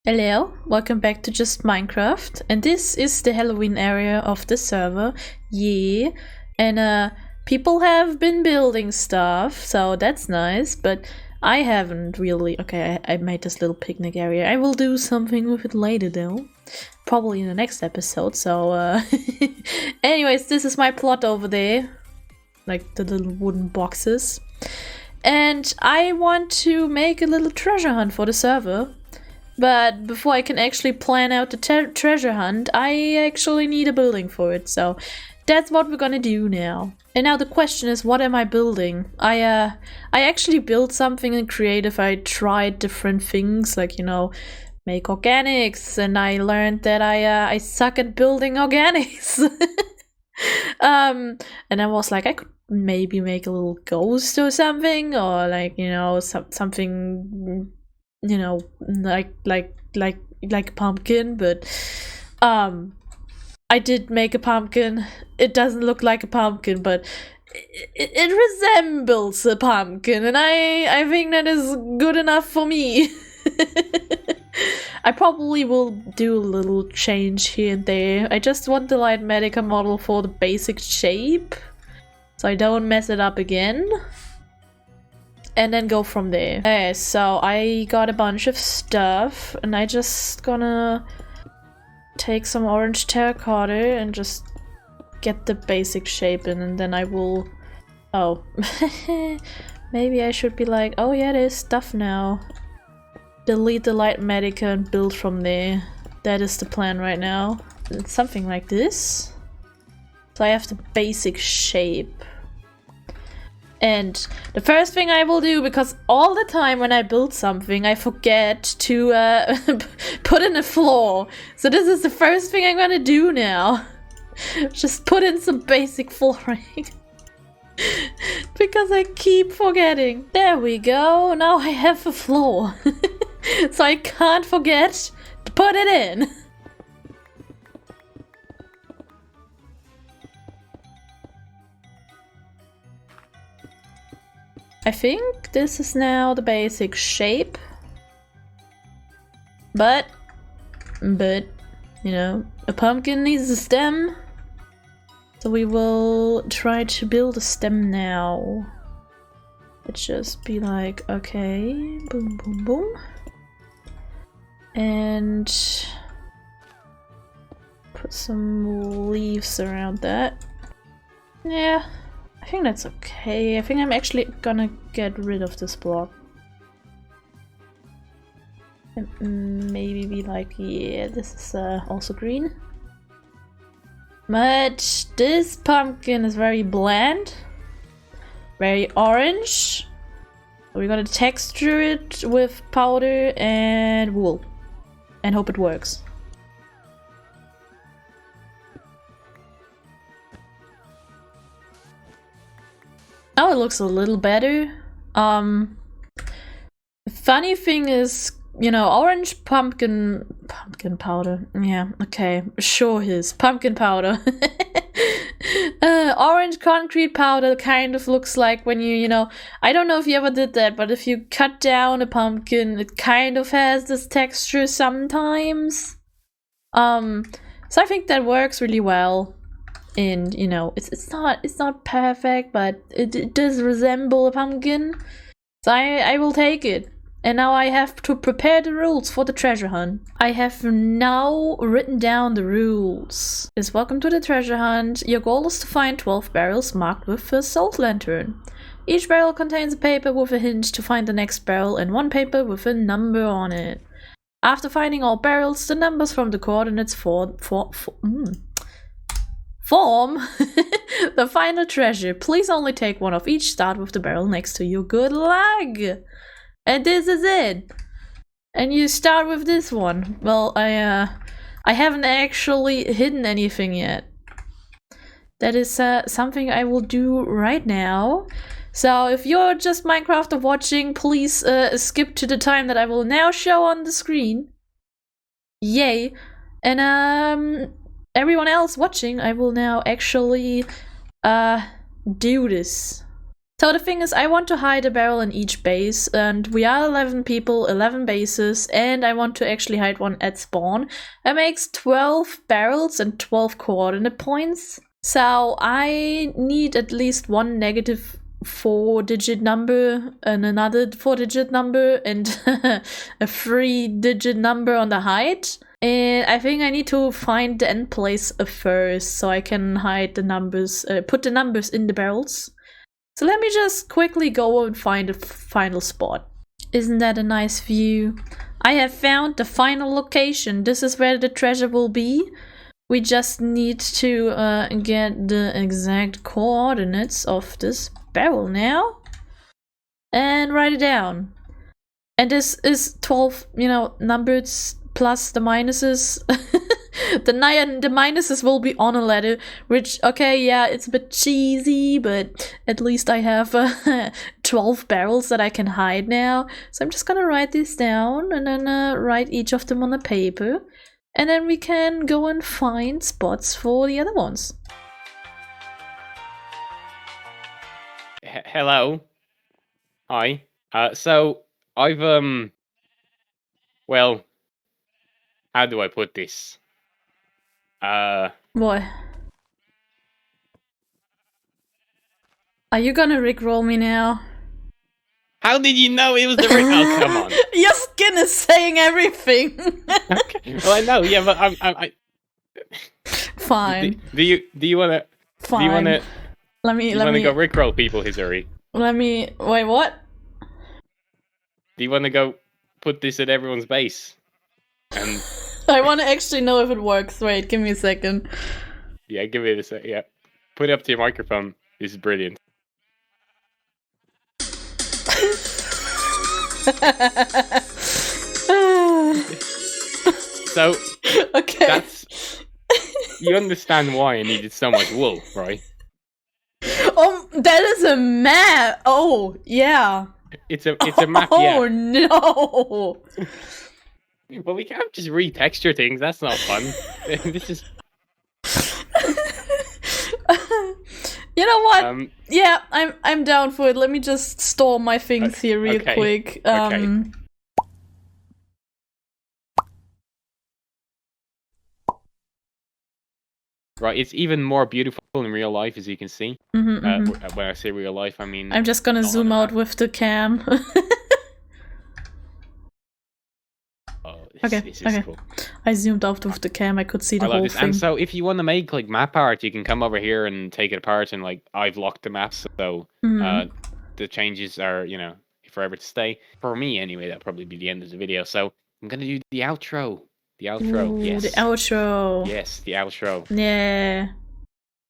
Hello, welcome back to Just Minecraft, and this is the Halloween area of the server. Yeah, and people have been building stuff, so that's nice, but I haven't really. Okay, I made this little picnic area. I will do something with it later though, probably in the next episode, so anyways, this is my plot over there, like the little wooden boxes. And I want to make a little treasure hunt for the server. But before I can actually plan out the treasure hunt, I actually need a building for it, so that's what we're gonna do now. And now the question is, what am I building? I actually built something in creative. I tried different things, like, you know, make organics, and I learned that I suck at building organics. And I was like, I could maybe make a little ghost or something, or like, you know, something, you know, like a pumpkin, but I did make a pumpkin. It doesn't look like a pumpkin, but it resembles a pumpkin, and I think that is good enough for me. I probably will do a little change here and there. I just want the Light Medica model for the basic shape, so I don't mess it up again. And then go from there. Okay, so I got a bunch of stuff, and I just gonna take some orange terracotta and just get the basic shape in, and then I will... Oh. Maybe I should be like, oh yeah, there's stuff now. Delete the Light Medica and build from there. That is the plan right now. It's something like this. So I have the basic shape. And the first thing I will do, because all the time when I build something I forget to put in a floor. So this is the first thing I'm gonna do now. Just put in some basic flooring. Because I keep forgetting. There we go, now I have a floor. So I can't forget to put it in. I think this is now the basic shape, but, you know, a pumpkin needs a stem, so we will try to build a stem now. Let's just be like, okay, boom, boom, boom, and put some leaves around that. Yeah. I think that's okay. I think I'm actually gonna get rid of this block. And maybe be like, yeah, this is also green. But this pumpkin is very bland. Very orange. We're gonna texture it with powder and wool. And hope it works. Oh, it looks a little better. The funny thing is, you know, orange pumpkin powder. Yeah, okay, sure is pumpkin powder. Orange concrete powder kind of looks like when you know, I don't know if you ever did that, but if you cut down a pumpkin, it kind of has this texture sometimes. So I think that works really well. And you know, it's not perfect, but it does resemble a pumpkin, so I will take it. And now I have to prepare the rules for the treasure hunt. I have now written down the rules. Is welcome to the treasure hunt. Your goal is to find 12 barrels marked with a salt lantern. Each barrel contains a paper with a hint to find the next barrel and one paper with a number on it. After finding all barrels, the numbers from the coordinates form the final treasure. Please only take one of each. Start with the barrel next to you. Good luck! And this is it. And you start with this one. Well, I haven't actually hidden anything yet. That is something I will do right now. So if you're just Minecrafter watching, please skip to the time that I will now show on the screen. Yay! And everyone else watching, I will now actually do this. So the thing is, I want to hide a barrel in each base, and we are 11 people, 11 bases, and I want to actually hide one at spawn. That makes 12 barrels and 12 coordinate points. So I need at least one negative 4-digit number and another 4-digit number and a 3-digit number on the height. And I think I need to find the end place first so I can hide the numbers, put the numbers in the barrels. So let me just quickly go and find the final spot. Isn't that a nice view? I have found the final location. This is where the treasure will be. We just need to get the exact coordinates of this barrel now. And write it down. And this is 12, numbers plus the minuses. The minuses will be on a ladder, which, okay, yeah, it's a bit cheesy, but at least I have 12 barrels that I can hide now. So I'm just gonna write this down and then write each of them on the paper. And then we can go and find spots for the other ones. Hello. Hi. So I've well, how do I put this? What? Are you gonna rickroll me now? How did you know it was the ring? Oh, come on. Your skin is saying everything. Okay. Well, I know, yeah, but I Fine. Do you wanna? Fine. Do you wanna? Let me go rickroll people, Hizuri? Wait, what? Do you wanna go put this at everyone's base? And I wanna actually know if it works. Wait, give me a second. yeah, give it a sec. Yeah, put it up to your microphone. This is brilliant. So okay, that's you understand why I needed so much wool, right? That is a map. Oh yeah, it's a map. Oh yeah. No. Well, we can't just retexture things. That's not fun. This is. You know what? Yeah, I'm down for it. Let me just store my things here real quick. Okay. Right, it's even more beautiful in real life, as you can see. When I say real life, I mean. I'm just gonna zoom out with the cam. This is cool. I zoomed out with the cam. I could see the whole thing. And so, if you want to make like map art, you can come over here and take it apart. And like, I've locked the maps, so the changes are, forever to stay. For me, anyway, that'll probably be the end of the video. So I'm gonna do the outro. The outro. Ooh, yes. The outro. Yes, the outro. Yeah.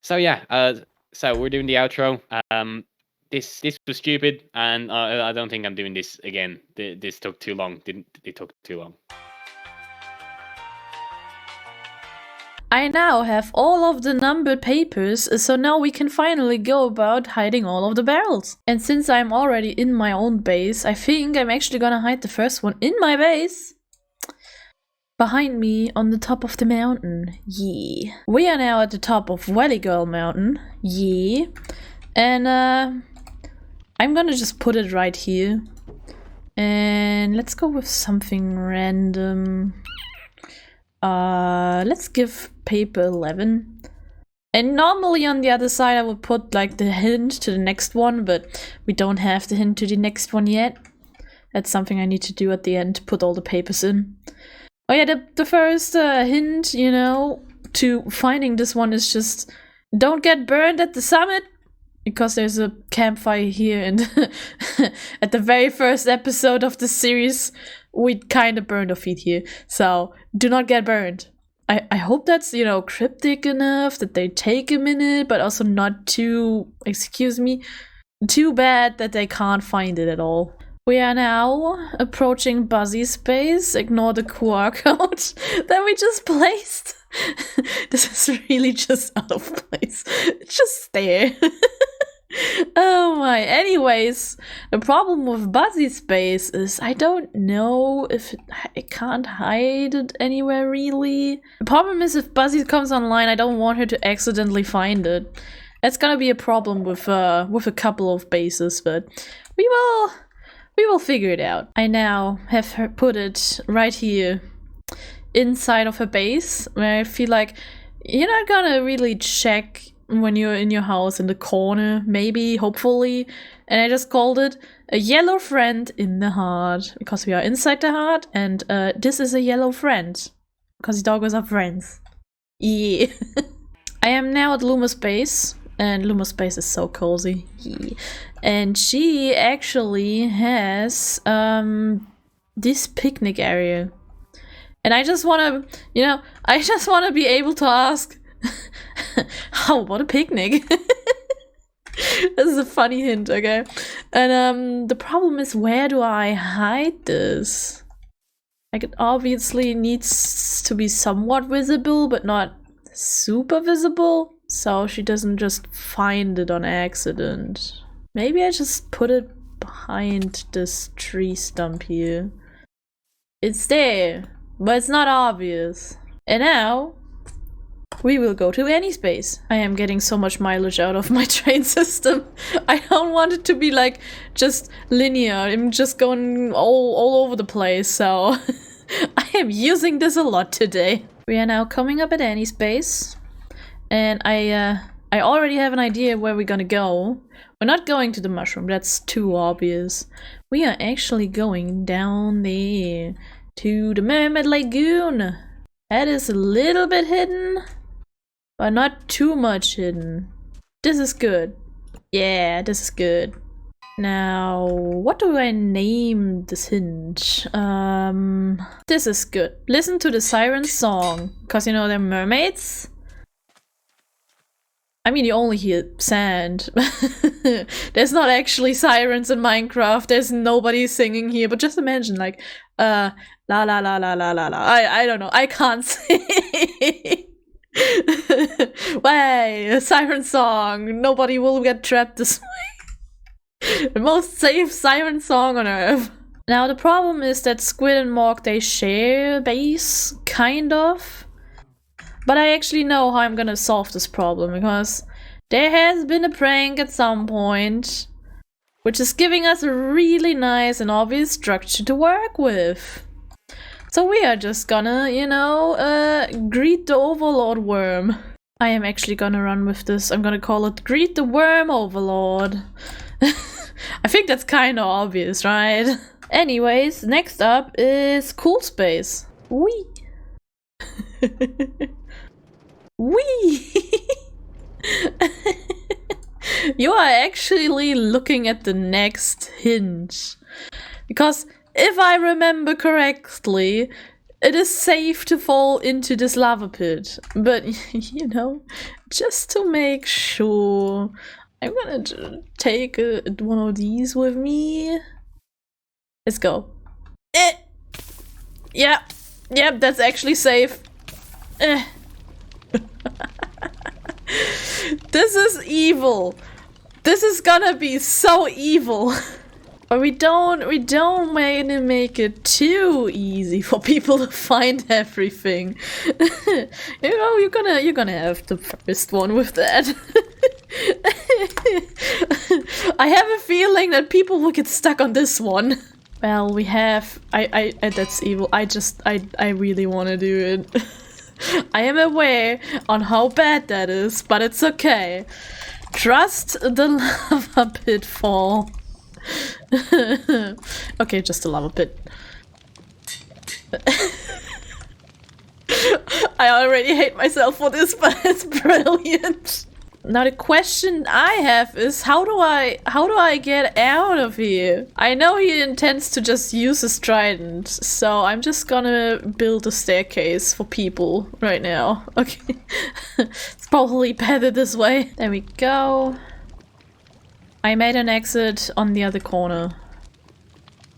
So yeah. So we're doing the outro. This was stupid, and I don't think I'm doing this again. This took too long. It took too long. I now have all of the numbered papers, so now we can finally go about hiding all of the barrels. And since I'm already in my own base, I think I'm actually gonna hide the first one in my base. Behind me on the top of the mountain. Yeah. We are now at the top of Valley Girl Mountain. Yeah. And I'm gonna just put it right here. And let's go with something random. Let's give paper 11. And normally on the other side I would put like the hint to the next one, but we don't have the hint to the next one yet. That's something I need to do at the end, put all the papers in. Oh yeah, the first hint, to finding this one is just don't get burned at the summit, because there's a campfire here, and at the very first episode of the series we kind of burned our feet here, so do not get burned. I hope that's, cryptic enough that they take a minute, but also not too, too bad that they can't find it at all. We are now approaching Buzzy's base. Ignore the QR code that we just placed. This is really just out of place. It's just there. Oh my. Anyways, the problem with Buzzy's base is I don't know if I can't hide it anywhere really. The problem is if Buzzy comes online, I don't want her to accidentally find it. That's gonna be a problem with a couple of bases, but we will figure it out. I now have her put it right here inside of her base, where I feel like you're not gonna really check when you're in your house in the corner, maybe, hopefully. And I just called it a yellow friend in the heart, because we are inside the heart, and this is a yellow friend, because doggos are friends. Yeah. I am now at Luma's base, and Luma's base is so cozy. Yeah. And she actually has this picnic area. And I just wanna, I just wanna be able to ask, how about a picnic? This is a funny hint, okay? And the problem is, where do I hide this? Like, it obviously needs to be somewhat visible, but not super visible, so she doesn't just find it on accident. Maybe I just put it behind this tree stump here. It's there, but it's not obvious. And now we will go to any space. I am getting so much mileage out of my train system. I don't want it to be like just linear. I'm just going all over the place, so I am using this a lot today. We are now coming up at any space, and I already have an idea where we're gonna go. We're not going to the mushroom, that's too obvious. We are actually going down there to the Mermaid Lagoon. That is a little bit hidden, but not too much hidden. This is good. Yeah, this is good. Now, what do I name this hint? This is good. Listen to the siren song, because they're mermaids. I mean, you only hear sand. There's not actually sirens in Minecraft. There's nobody singing here, but just imagine, like, la la la la la la la. I don't know. I can't sing. Way, a siren song. Nobody will get trapped this way. The most safe siren song on Earth. Now, the problem is that Squid and Morg, they share a base, kind of. But I actually know how I'm gonna solve this problem, because there has been a prank at some point, which is giving us a really nice and obvious structure to work with. So we are just gonna, greet the Overlord worm. I am actually gonna run with this. I'm gonna call it Greet the Worm Overlord. I think that's kinda obvious, right? Anyways, next up is Cool Space. Wee! Wee! You are actually looking at the next hint. Because if I remember correctly, it is safe to fall into this lava pit. But, just to make sure, I'm gonna take one of these with me. Let's go. Yeah, that's actually safe. This is evil. This is gonna be so evil. But we don't make it too easy for people to find everything. You're gonna have the first one with that. I have a feeling that people will get stuck on this one. Well, we have that's evil. I really want to do it. I am aware on how bad that is, but it's okay. Trust the lava pitfall. Okay, just a lava pit. I already hate myself for this, but it's brilliant. Now the question I have is, how do I get out of here? I know he intends to just use his trident, so I'm just gonna build a staircase for people right now. Okay. It's probably better this way. There we go. I made an exit on the other corner.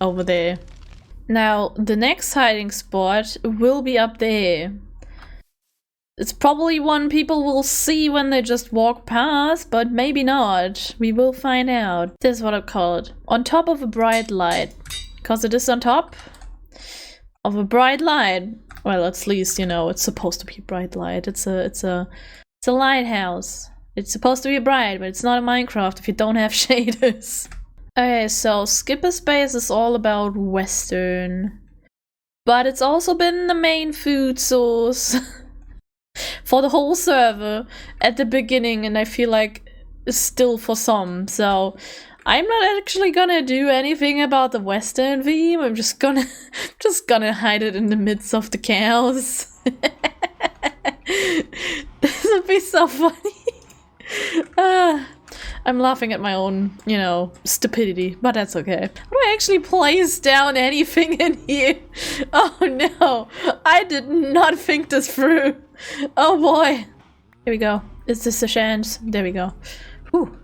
Over there. Now, the next hiding spot will be up there. It's probably one people will see when they just walk past, but maybe not. We will find out. This is what I call it. On top of a bright light. Because it is on top of a bright light. Well, at least, it's supposed to be a bright light. It's a lighthouse. It's supposed to be bright, but it's not a Minecraft if you don't have shaders. Okay, so Skipper Space is all about Western. But it's also been the main food source for the whole server at the beginning, and I feel like still for some. So I'm not actually gonna do anything about the Western theme. I'm just gonna hide it in the midst of the chaos. This would be so funny. I'm laughing at my own, you know, stupidity, but that's okay. How do I actually place down anything in here? Oh no, I did not think this through. Oh boy. Here we go. Is this a chance? There we go. Whew.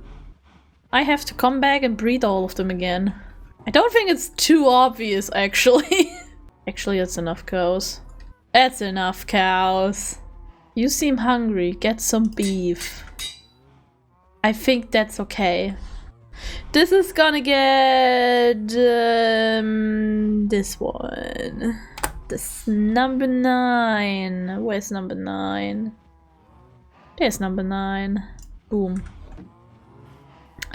I have to come back and breed all of them again. I don't think it's too obvious, actually. Actually, that's enough cows. That's enough cows. You seem hungry. Get some beef. I think that's okay. This is gonna get this one. This number 9. Where's number 9? There's number 9. Boom.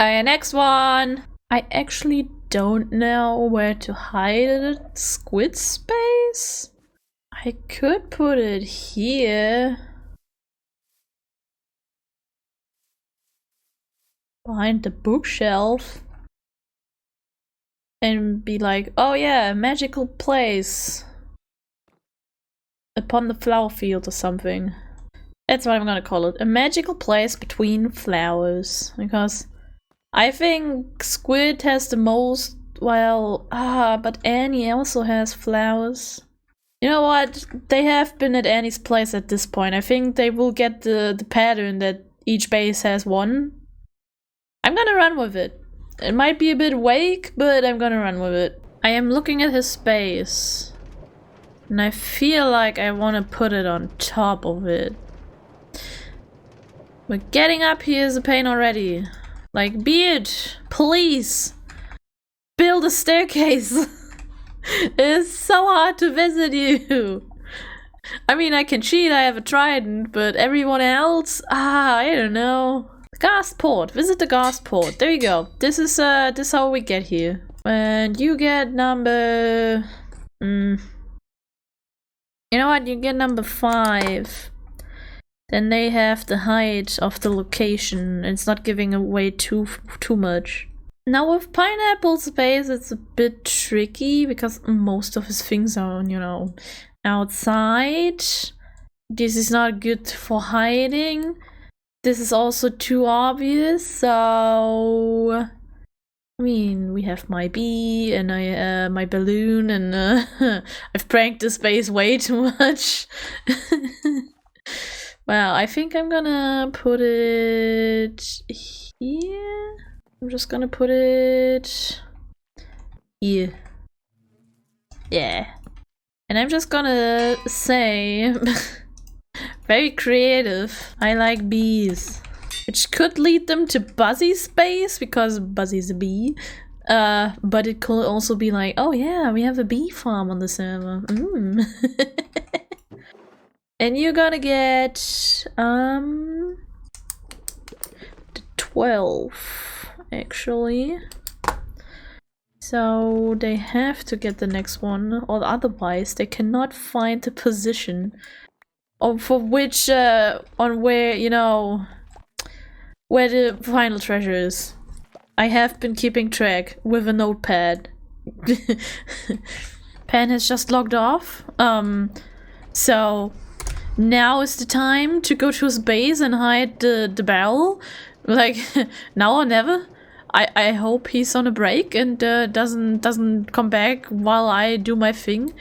Alright, next one. I actually don't know where to hide it. Squid space? I could put it here. Behind the bookshelf. And be like, oh yeah, a magical place. Upon the flower field or something. That's what I'm gonna call it. A magical place between flowers. Because I think Squid has the most, well, but Annie also has flowers. You know what? They have been at Annie's place at this point. I think they will get the pattern that each base has one. I'm gonna run with it. It might be a bit vague, but I'm gonna run with it. I am looking at his base. And I feel like I want to put it on top of it. But getting up here is a pain already. Like, Beard, please build a staircase. It's so hard to visit you. I mean, I can cheat, I have a trident, but everyone else? I don't know. Ghast port, visit the ghast port. There you go. This is how we get here. And you get number... You know what? You get number 5. Then they have the height of the location. It's not giving away too much. Now with Pineapple Space, it's a bit tricky because most of his things are, you know, outside. This is not good for hiding. This is also too obvious, so... I mean, we have my bee and my balloon, and I've pranked this base way too much. Well, I think I'm gonna put it here. I'm just gonna put it here. Yeah. And I'm just gonna say, very creative, I like bees. Which could lead them to Buzzy Space, because Buzzy's a bee. But it could also be like, oh yeah, we have a bee farm on the server. And you're gonna get the 12, actually. So they have to get the next one, or otherwise they cannot find the position for which on where, you know, where the final treasure is. I have been keeping track with a notepad. Pen has just logged off. So now is the time to go to his base and hide the barrel. Like, now or never. I hope he's on a break and doesn't come back while I do my thing.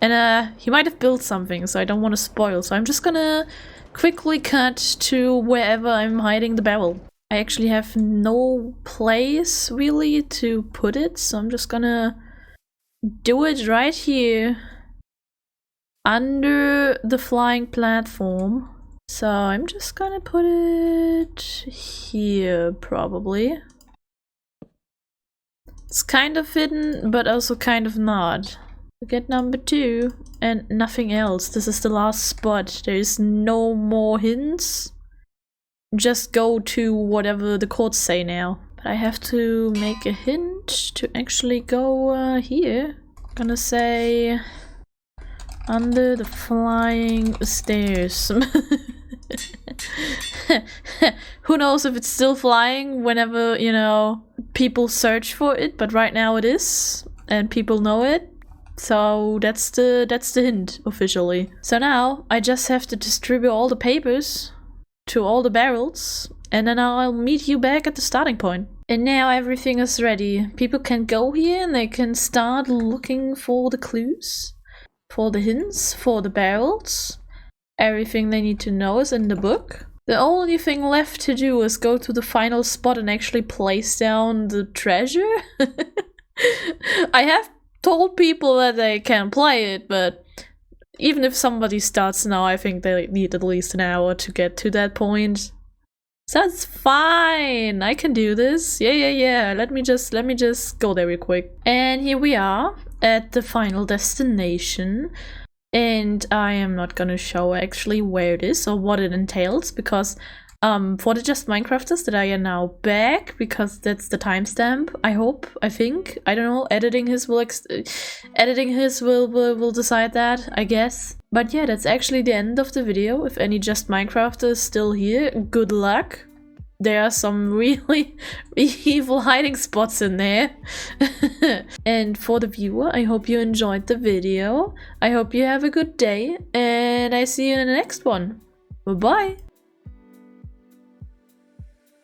And he might have built something, so I don't want to spoil. So I'm just gonna quickly cut to wherever I'm hiding the barrel. I actually have no place really to put it, so I'm just gonna do it right here under the flying platform. So I'm just gonna put it here, probably. It's kind of hidden, but also kind of not. Get number 2 and nothing else. This is the last spot. There is no more hints. just go to whatever the courts say now. But I have to make a hint to actually go here. I'm gonna say under the flying stairs. Who knows if it's still flying whenever, you know, people search for it, but right now it is, and people know it. So that's the hint officially. So now I just have to distribute all the papers to all the barrels, and then I'll meet you back at the starting point. And now everything is ready. People can go here and they can start looking for the clues, for the hints, for the barrels. Everything they need to know is in the book. The only thing left to do is go to the final spot and actually place down the treasure. I have told people that they can play it, but even if somebody starts now, I think they need at least an hour to get to that point. So that's fine. I can do this. Yeah. Let me just go there real quick. And here we are at the final destination. And I am not gonna show actually where it is or what it entails, because for the Just Minecrafters that I are now back, because that's the timestamp, I hope, I think, I don't know, editing his will decide that, I guess. But yeah, that's actually the end of the video. If any Just Minecrafters still here, good luck. There are some really evil hiding spots in there. And for the viewer, I hope you enjoyed the video. I hope you have a good day, and I see you in the next one. Bye-bye!